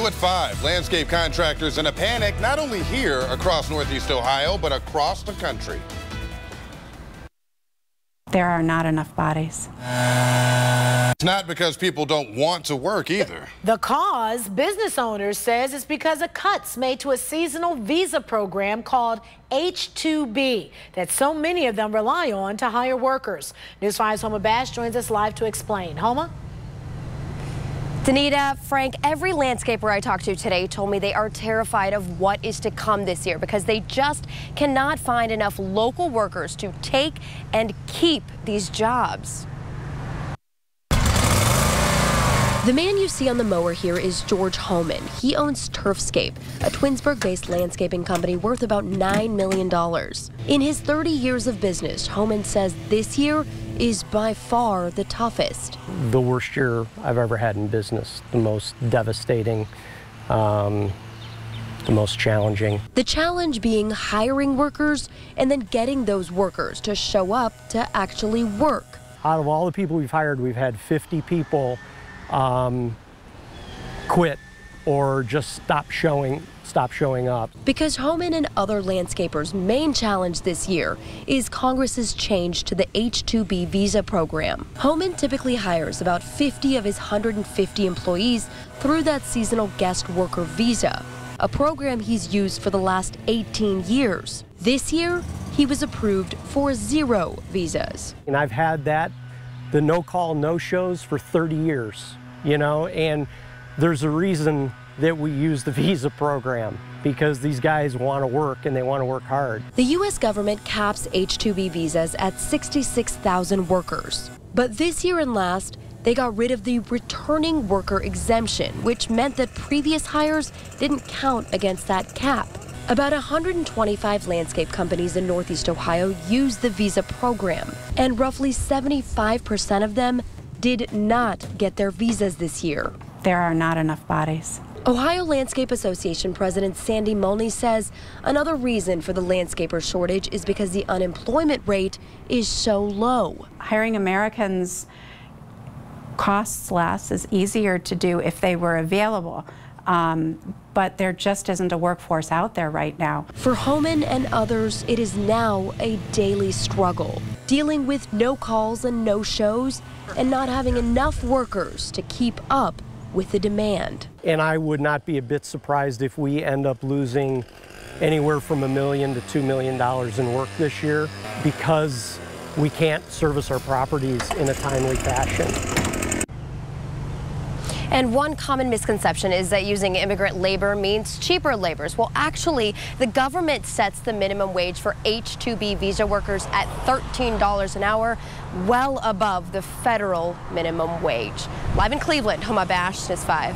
New at 5, landscape contractors in a panic, not only here across Northeast Ohio, but across the country. There are not enough bodies. It's not because people don't want to work either. The cause, business owners says, is because of cuts made to a seasonal visa program called H-2B that so many of them rely on to hire workers. News 5's Homa Bash joins us live to explain. Homa? Danita, Frank, every landscaper I talked to today told me they are terrified of what is to come this year because they just cannot find enough local workers to take and keep these jobs. The man you see on the mower here is George Homan. He owns Turfscape, a Twinsburg-based landscaping company worth about $9 million. In his 30 years of business, Homan says this year is by far the toughest. The worst year I've ever had in business, the most devastating, the most challenging. The challenge being hiring workers and then getting those workers to show up to actually work. Out of all the people we've hired, we've had 50 people quit or just stop showing up. Because Homan and other landscapers' main challenge this year is Congress's change to the H-2B visa program. Homan typically hires about 50 of his 150 employees through that seasonal guest worker visa, a program he's used for the last 18 years. This year, he was approved for 0 visas. And I've had the no-call, no-shows for 30 years, you know, and there's a reason that we use the visa program, because these guys want to work and they want to work hard. The U.S. government caps H-2B visas at 66,000 workers. But this year and last, they got rid of the returning worker exemption, which meant that previous hires didn't count against that cap. About 125 landscape companies in Northeast Ohio use the visa program, and roughly 75% of them did not get their visas this year. There are not enough bodies. Ohio Landscape Association President Sandy Mulney says another reason for the landscaper shortage is because the unemployment rate is so low. Hiring Americans costs less, is easier to do if they were available. But there just isn't a workforce out there right now. For Homan and others, it is now a daily struggle, dealing with no calls and no shows and not having enough workers to keep up with the demand. And I would not be a bit surprised if we end up losing anywhere from $1 million to $2 million in work this year because we can't service our properties in a timely fashion. And one common misconception is that using immigrant labor means cheaper laborers. Well, actually, the government sets the minimum wage for H-2B visa workers at $13 an hour, well above the federal minimum wage. Live in Cleveland, Homa Bash, News 5.